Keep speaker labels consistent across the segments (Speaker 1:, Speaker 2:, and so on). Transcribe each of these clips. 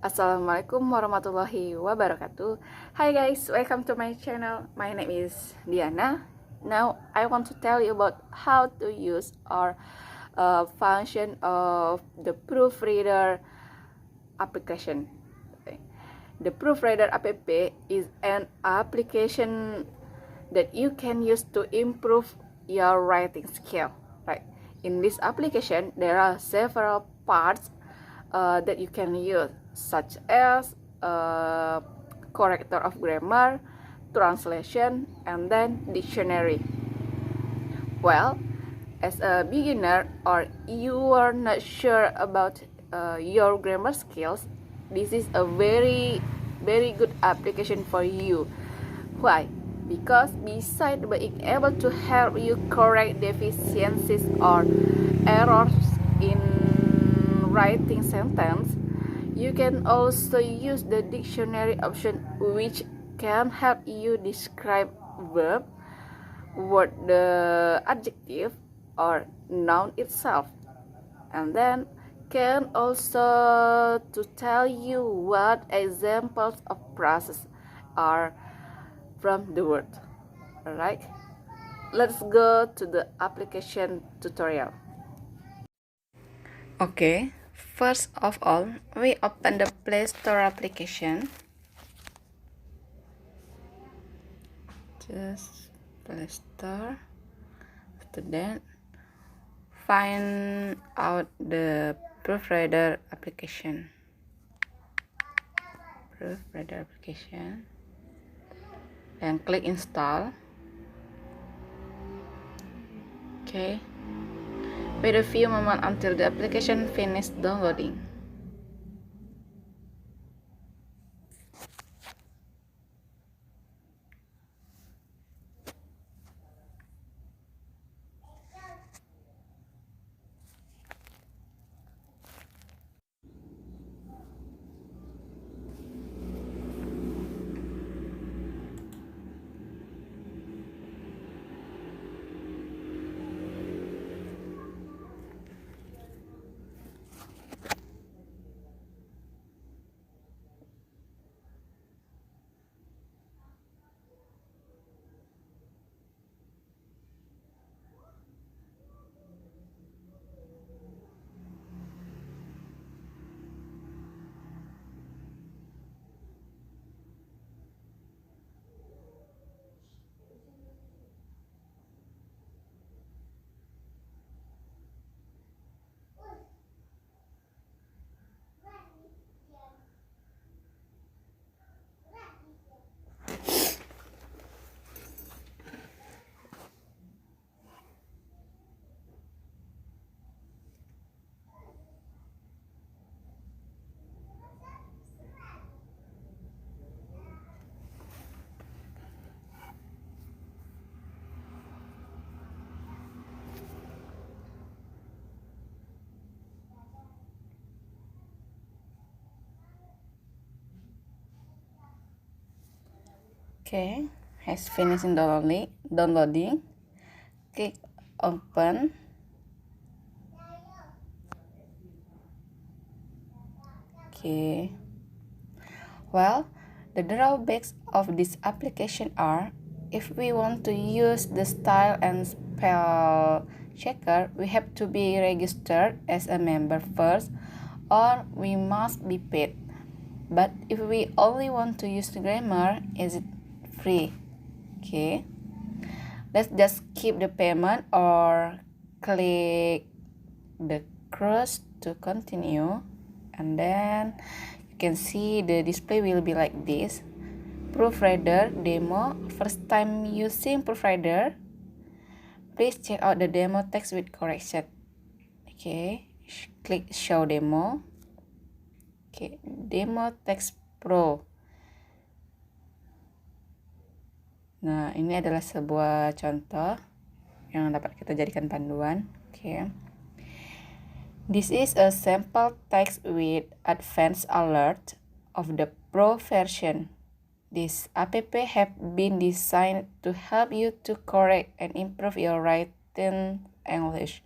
Speaker 1: Assalamualaikum warahmatullahi wabarakatuh. Hi guys, welcome to my channel. My name is Diana. Now I want to tell you about how to use or function of the proofreader application. The proofreader app is an application that you can use to improve your writing skill. Right. In this application, there are several parts that you can use, such as corrector of grammar, translation, and then dictionary. Well, as a beginner or you are not sure about your grammar skills, this is a very good application for you. Why? Because besides being able to help you correct deficiencies or errors in writing sentence, you can also use the dictionary option, which can help you describe verb, word, the adjective, or noun itself, and then can also to tell you what examples of phrases are from the word. Alright, let's go to the application tutorial. Okay, first of all, we open the Play Store application. Just Play Store. After that, find out the proofreader application. And click install. Okay, wait a few moments until the application finishes downloading. Okay, has finished downloading. Click open. Okay. Well, the drawbacks of this application are, if we want to use the style and spell checker, we have to be registered as a member first, or we must be paid. But if we only want to use the grammar, is it free? Okay, let's just skip the payment or click the cross to continue, and then you can see the display will be like this. Proofreader demo. First time using proofreader, please check out the demo text with correction. Okay, click show demo. Okay, demo text pro. Nah, ini adalah sebuah contoh yang dapat kita jadikan panduan. Okay. This is a sample text with advanced alert of the Pro version. This app have been designed to help you to correct and improve your written English.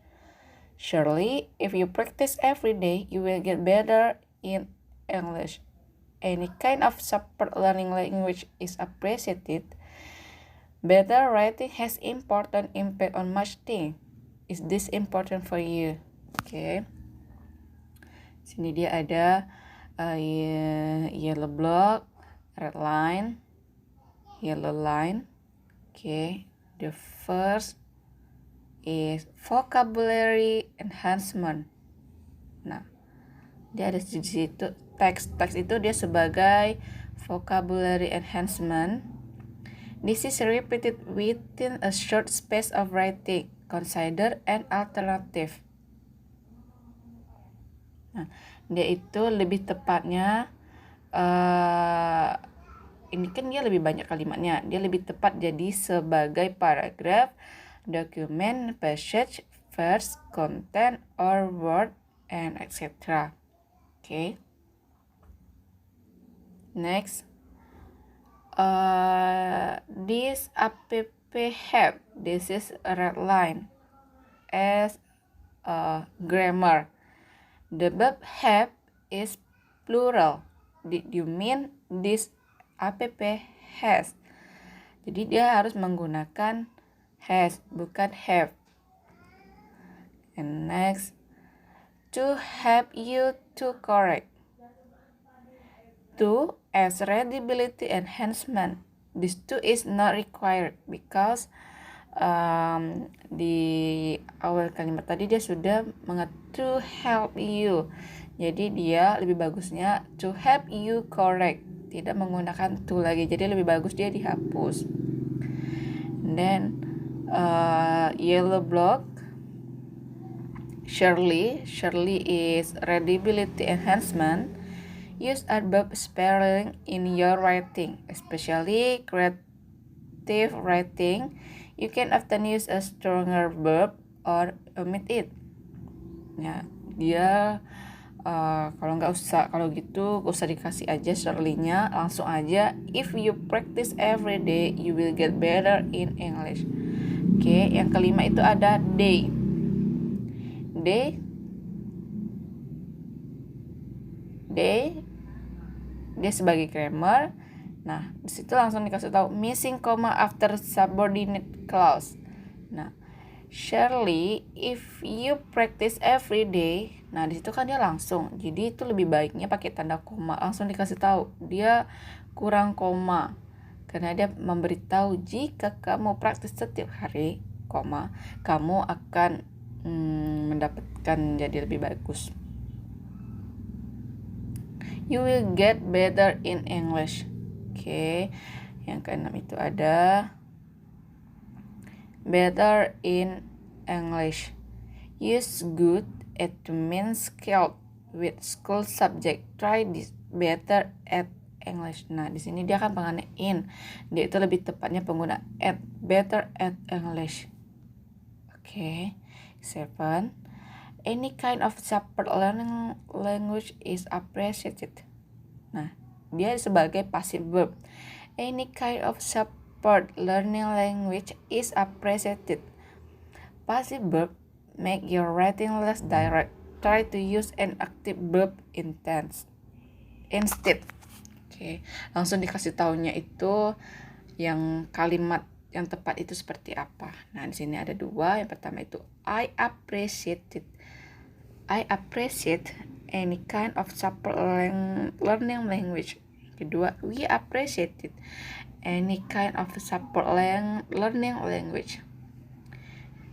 Speaker 1: Surely, if you practice every day, you will get better in English. any kind of support learning language is appreciated. Better writing has important impact on much thing. Is this important for you? Oke. Sini dia ada yellow block, red line, yellow line. Oke. The first is vocabulary enhancement. Nah, dia ada di situ teks itu dia sebagai vocabulary enhancement. This is repeated within a short space of writing. Consider an alternative. Nah, dia itu lebih tepatnya ini kan dia lebih banyak kalimatnya. Dia lebih tepat jadi sebagai paragraph, document, passage, verse, content, or word, and etc. Okay. Next, this app help. This is a red line as grammar. The verb have is plural. Did you mean this app has? Jadi dia harus menggunakan has, bukan have. And next, to help you to correct. To as readability enhancement. This to is not required because di awal kalimat tadi dia sudah to help you. Jadi dia lebih bagusnya to help you correct. Tidak menggunakan to lagi. Jadi lebih bagus dia dihapus. And then yellow block. Surely is readability enhancement. Use adverb sparingly in your writing, especially creative writing. You can often use a stronger verb or omit it. Ya, dia kalau gitu gak usah dikasih aja surely-nya, langsung aja. If you practice every day, you will get better in English. Oke, yang kelima itu ada day. Dia sebagai grammar. Nah, di situ langsung dikasih tahu missing comma after subordinate clause. Nah, surely if you practice every day. Nah, di situ kan dia langsung. Jadi itu lebih baiknya pakai tanda koma. Langsung dikasih tahu dia kurang koma. Karena dia memberitahu jika kamu praktis setiap hari, koma, kamu akan mendapatkan jadi lebih bagus. You will get better in English. Oke. Yang keenam itu ada better in English. Use good at to mean skilled with school subject. Try this better at English. Nah, di sini dia kan pengguna in. Dia itu lebih tepatnya pengguna at, better at English. Oke. 7. Any kind of support learning language is appreciated. Nah, dia sebagai passive verb. Any kind of support learning language is appreciated. Passive verb make your writing less direct. Try to use an active verb instead. Oke, langsung dikasih taunya itu yang kalimat yang tepat itu seperti apa. Nah, di sini ada dua. Yang pertama itu I appreciate any kind of support learning language. Kedua, we appreciate any kind of support learning language.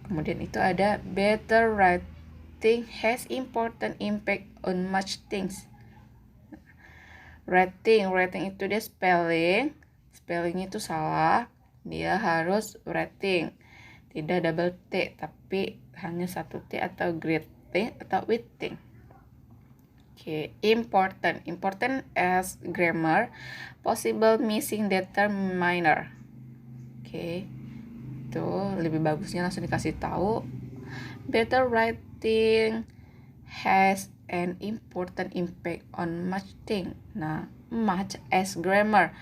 Speaker 1: Kemudian itu ada better writing has important impact on much things. Writing itu dia spellingnya itu salah. Dia harus writing, tidak double T, tapi hanya satu T atau great T atau with T. Oke, important as grammar, possible missing determiner. Oke, itu lebih bagusnya langsung dikasih tahu. Better writing has an important impact on much thing. Nah, much as grammar.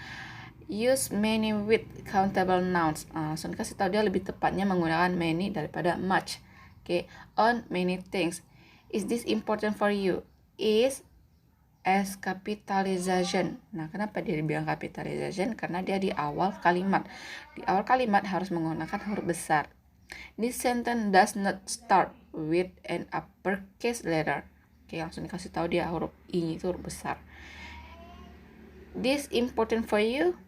Speaker 1: Use many with countable nouns. Langsung dikasih tahu dia lebih tepatnya menggunakan many daripada much. Oke, on many things. Is this important for you? Is as capitalization. Nah, kenapa dia dibilang capitalization? Karena dia di awal kalimat. Di awal kalimat harus menggunakan huruf besar. This sentence does not start with an uppercase letter. Oke, langsung dikasih tahu dia huruf I itu huruf besar. This important for you?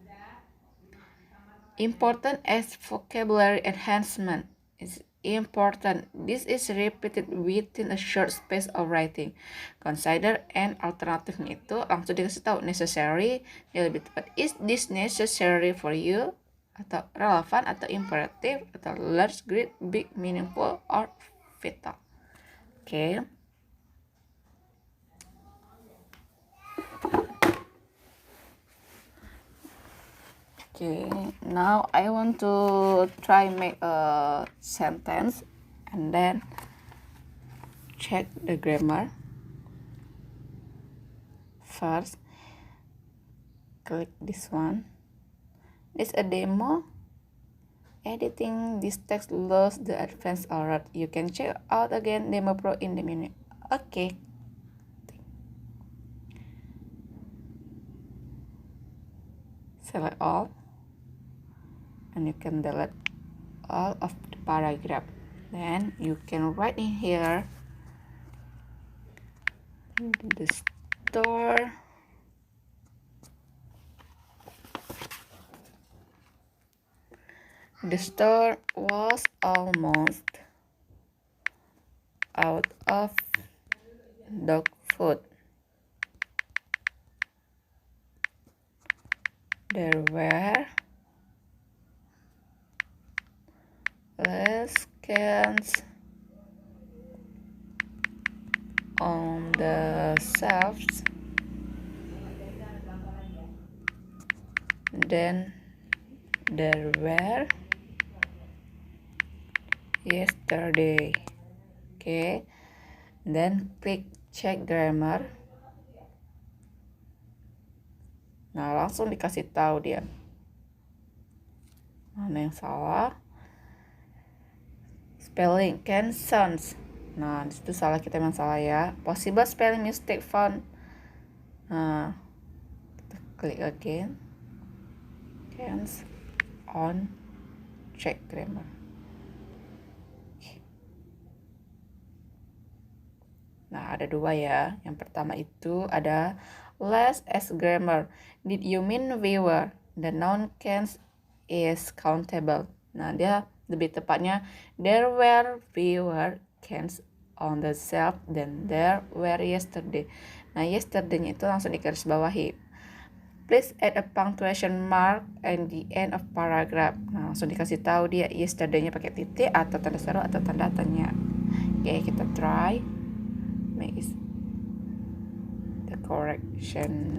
Speaker 1: Important as vocabulary enhancement. Is important. This is repeated within a short space of writing. Consider an alternative itu langsung dikasih tahu necessary, dia lebih tepat. Is this necessary for you? Atau relevan atau imperative atau large, great, big, meaningful, or vital. Oke. Okay, now I want to try make a sentence and then check the grammar. First, click this one. It's a demo. Editing this text loads the advanced alert. You can check out again Demo Pro in the menu. Okay. Select all. And you can delete all of the paragraph. Then you can write in here the store was almost out of dog food. There were less cans on the shelves than there were yesterday. Okay, then click check grammar. Nah, langsung dikasih tahu dia mana yang salah. Spelling can sounds. Nah, disitu salah, kita memang salah ya. Possible spelling mistake found. Nah, kita klik again. Cans on check grammar. Nah, ada dua ya. Yang pertama itu ada less as grammar. Did you mean viewer? The noun cans is countable. Nah, dia lebih tepatnya there were fewer cans on the shelf than there were yesterday. Nah, yesterday-nya itu langsung digarisbawahi. Please add a punctuation mark at the end of paragraph. Nah, langsung dikasih tahu dia yesterday-nya pakai titik atau tanda seru atau tanda tanya. Oke, kita try. Make the correction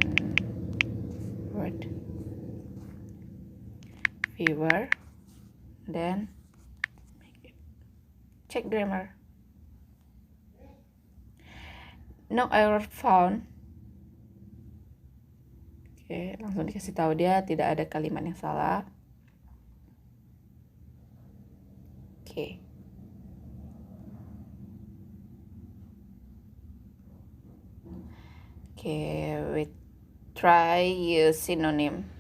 Speaker 1: word. Viewer. Then check grammar. No error found. Oke, langsung dikasih tahu dia tidak ada kalimat yang salah. Oke. Oke, we try use synonym.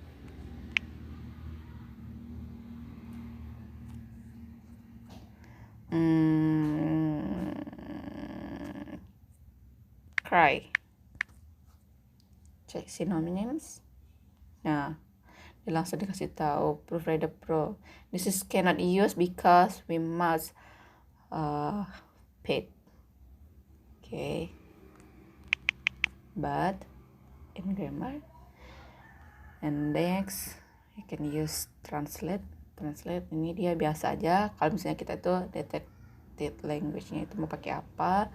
Speaker 1: Cry. Cek synonyms. Nah, dia langsung dikasih tahu Proofreader Pro. This is cannot use because we must paid. Okay. But in grammar. And next, you can use translate. Translate ini dia biasa aja. Kalau misalnya kita itu detected language-nya itu mau pakai apa.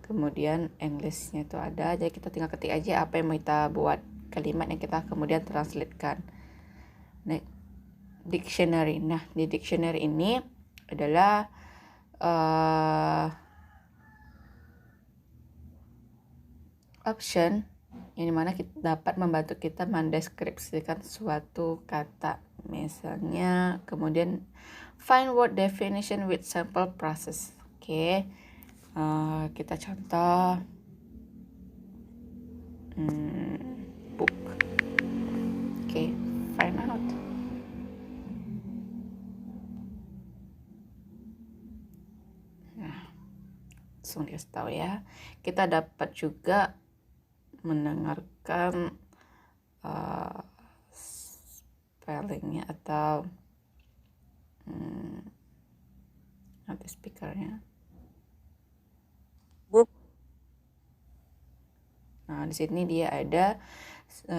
Speaker 1: Kemudian English-nya itu ada, jadi kita tinggal ketik aja apa yang mau kita buat kalimat yang kita kemudian translatekan. Next, dictionary. Nah, di dictionary ini adalah option yang dimana kita dapat membantu kita mendeskripsikan suatu kata. Misalnya, kemudian find word definition with sample process. Oke. Kita contoh book. Okay, find out. Nah, langsung dikasih tahu ya. Kita dapat juga mendengarkan spellingnya atau nanti speakernya.
Speaker 2: Book.
Speaker 1: Nah, di sini dia ada 6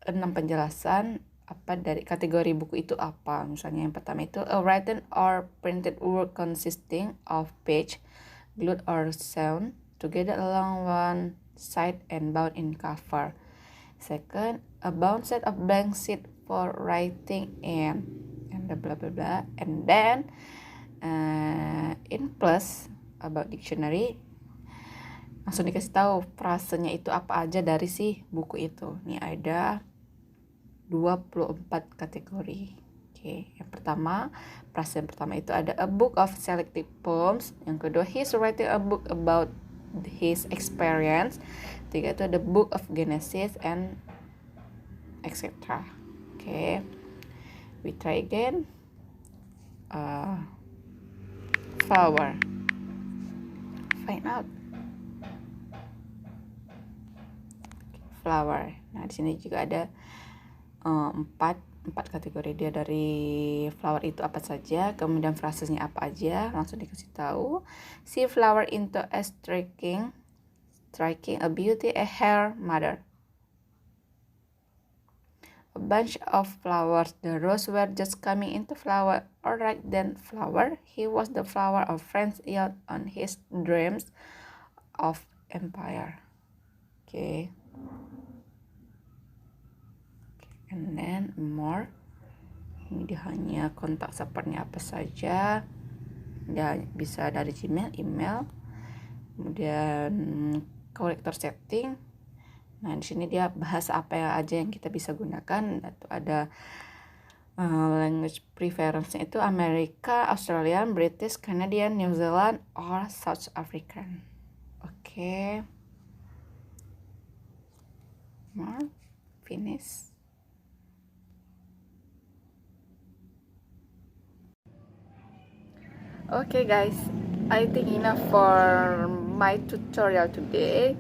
Speaker 1: penjelasan apa dari kategori buku itu apa. Misalnya yang pertama itu a written or printed work consisting of page glued or sewn together along one side and bound in cover. Second, a bound set of blank sheet for writing and blah blah blah. And then in plus about dictionary, langsung dikasih tahu frasenya itu apa aja dari si buku itu. Ini ada 24 kategori. Oke, yang pertama, frase yang pertama itu ada a book of selected poems. Yang kedua, he's writing a book about his experience. Tiga itu ada book of Genesis and etc. Oke, we try again. Flower. Find out. Flower. Nah, di sini juga ada empat kategori dia dari flower itu apa saja, kemudian frasenya apa aja, langsung dikasih tahu. See flower into a striking a beauty, a hair mother. A bunch of flowers, the rose were just coming into flower. Alright then, flower. He was the flower of friends out on his dreams of empire. Okay. And then more. Ini dia hanya kontak supportnya apa saja. Dia bisa dari Gmail, email, kemudian kolektor setting. Nah, di sini dia bahasa apa yang aja yang kita bisa gunakan. Atau ada language preference itu Amerika, Australian, British, Canadian, New Zealand, or South African. Oke. More. Finish. Okay guys, I think enough for my tutorial today.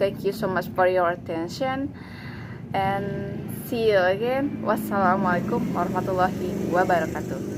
Speaker 1: Thank you so much for your attention and see you again. Wassalamualaikum warahmatullahi wabarakatuh.